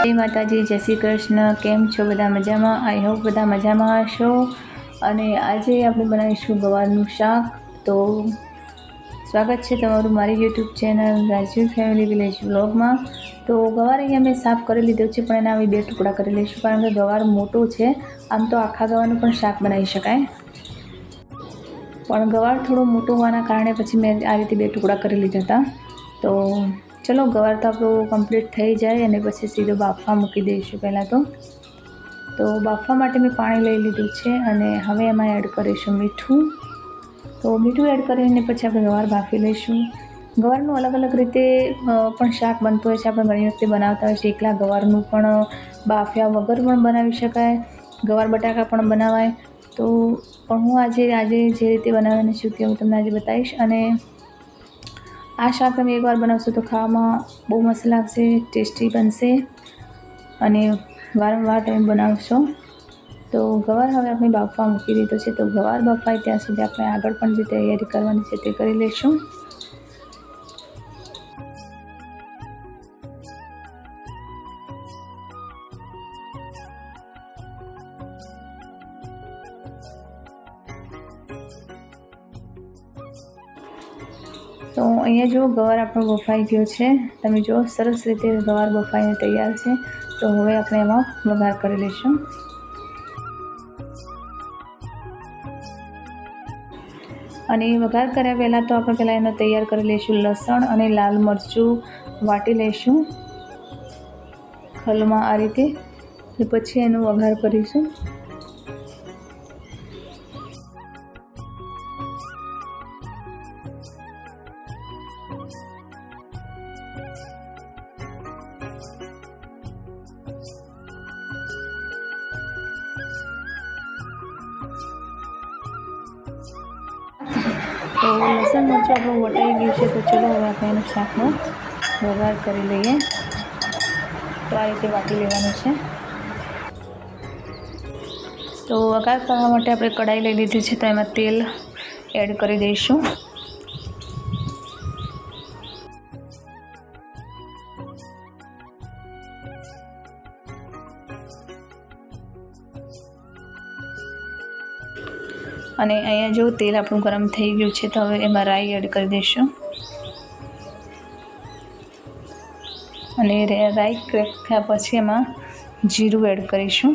जय माताजी, जय श्री कृष्ण। केम छो बधा मजामां? आई होप बधा मजामां हशो। अने आजे आपणे बनावीशुं गवारनुं शाक। तो स्वागत है तमारुं मारी YouTube channel Rajeev family village vlog में। तो गवार अहींया मैं साफ कर लीधो छे, पण एना बे टुकड़ा करी लईशुं कारण के गवार मोटो छे। आम तो आखा गवारनुं पण शाक बनावी शकाय, पण गवार थोड़ो मोटो होवाना कारणे पछी मैं आ रीते बे टुकड़ा करी लीधा हता। तो चलो गवार तो आपणो कम्प्लीट थई जाए अने पछी सीधो बाफवा मूकी दईशुं। पहला तो बाफवा माटे मैं पाणी लई लीधुं छे अने हवे एमां एड करीशुं मीठुं। तो मीठुं एड करीने पछी आपणे गवार बाफी लईशुं। गवारनुं अलग अलग रीते पण शाक बनतुं होय छे। आपणे घणी वखते बनावता होय छे। एकला गवारनुं पण बाफ्या वगर पण बनावी शकाय, गवार बटाका पण बनावाय। तो पण हूँ आज जे रीते बनाववानी छुं ते हूँ तमने आज बतावीश। अने आ शाक तमे एक बार बनावशो तो खावामां बहु मस्त लागशे, टेस्टी बनशे अने वारंवार तमे बनावशो। तो गवार हवे आपणे बाफवा मूकी दीधो छे। तो गवार बफाय त्यां सुधी आपणे आगळ पण जे तैयारी करवानी छे ते करी लईशुं। तो अहींया जो गवार आपणो बफाई गयो छे, तमे जो सरस रीते गवार बफाईने तैयार छे। तो हवे आपणे एमां वघार करी लईशुं। अने वघार कर्या पहेला तो आपणे पहेला एनो तैयार करी लईशुं लसण अने लाल मरचुं वाटी लईशुं खलमां आ रीते। ने पछी एनो वघार करीशुं। तो लसण मरचुं आपणुं वटाई गयुं छे। तो चलो हवे आपणे एनो शाकनो वघार करी लईए। तो आ रीते वाटी लेवानुं छे। तो वघार करवा माटे आपणे कढ़ाई लई लीधी छे। तो एमां तेल एड करी दईशुं। अने अहींया जो तेल आपणुं गरम थई गयुं छे। तो हवे एमां राई एड करी दईशुं अने राई क्रेक थया पछी एमां जीरुं एड करीशुं।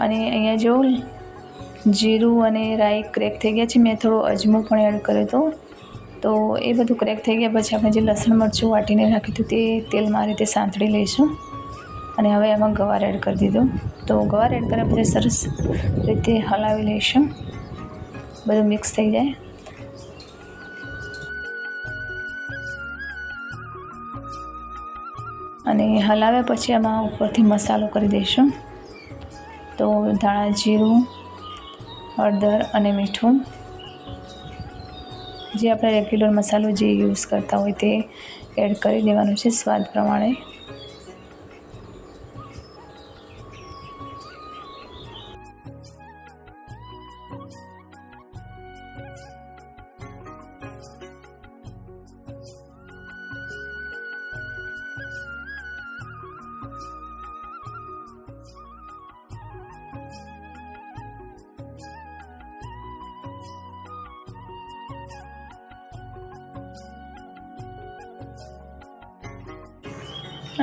अने अहींया जो जीरुं अने राई क्रेक थई गया छे, मैं थोड़ो अजमो पण एड कर्यो तो। तो ए बधुं क्रेक थई गया पछी आपणे जे लसण मरचुं वाटीने राख्युं हतुं ते तेलमां आ रीते सांतળી लईशुं अने हवे एमां गवार एड करी दीधो। तो गवार एड कर्या पछी सरस रीते हलावी लईशुं, बधुं मिक्स थई जाय। अने हलाव्या पछी आमां उपरथी मसालो करी दईशुं। तो धाणा जीरुं, हळदर अने मीठुं जे आपणे रेग्युलर मसालो जे यूज करता होय ते एड करी देवानुं छे स्वाद प्रमाणे।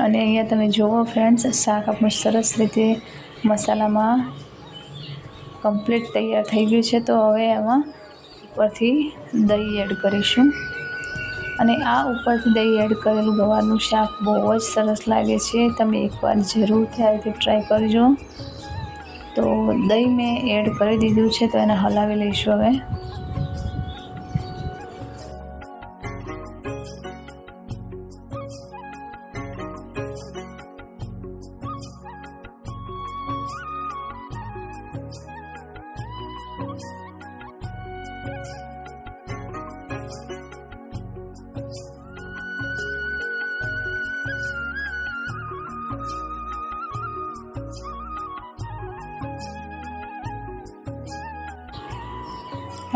अने अहींया तमे जोवो फ्रेंड्स, शाक आपणुं सरस रीते मसालामां कम्प्लीट तैयार थई गयुं छे। तो हवे एमां उपरथी दही एड करीशुं अने आ उपरथी दही एड करेલું गवारनुं शाक बहु ज सरस लागे छे। तमे एकवार जरूरथी आ रीते ट्राय करजो। तो दही मैं एड करी दीधुं छे। तो एने हलावी लईशुं हवे।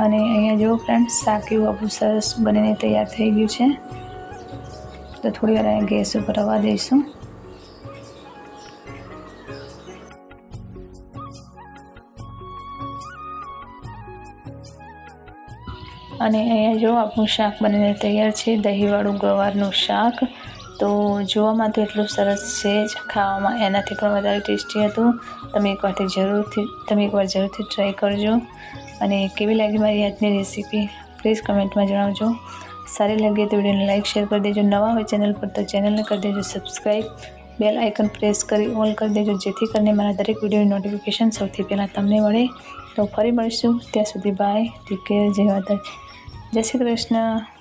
અને અહીંયા જો ફ્રેન્ડ્સ શાક એવું આપણું સરસ બનીને તૈયાર થઈ ગયું છે. તો થોડી વાર અહીંયા ગેસ ઉપર રવા દઈશું. અને અહીંયા જો આપણું શાક બનીને તૈયાર છે, દહીંવાળું ગવારનું શાક. તો જોવામાં તો એટલું સરસ છે જ, ખાવામાં એનાથી પણ વધારે ટેસ્ટી હતું. તમે એકવાર જરૂરથી ટ્રાય કરજો. અને કેવી લાગી મારી આજની રેસીપી પ્લીઝ કમેન્ટમાં જણાવજો. સારી લાગે તો વિડીયોને લાઇક શેર કરી દેજો. નવા હોય ચેનલ પર તો ચેનલને કરી દેજો સબસ્ક્રાઈબ. બેલ આઇકન પ્રેસ કરી ઓલ કરી દેજો, જેથી કરીને મારા દરેક વિડીયોની નોટિફિકેશન સૌથી પહેલાં તમને મળે. તો ફરી મળીશું, ત્યાં સુધી બાય, ટેક કેર, જય માતાજી, જય શ્રી કૃષ્ણ.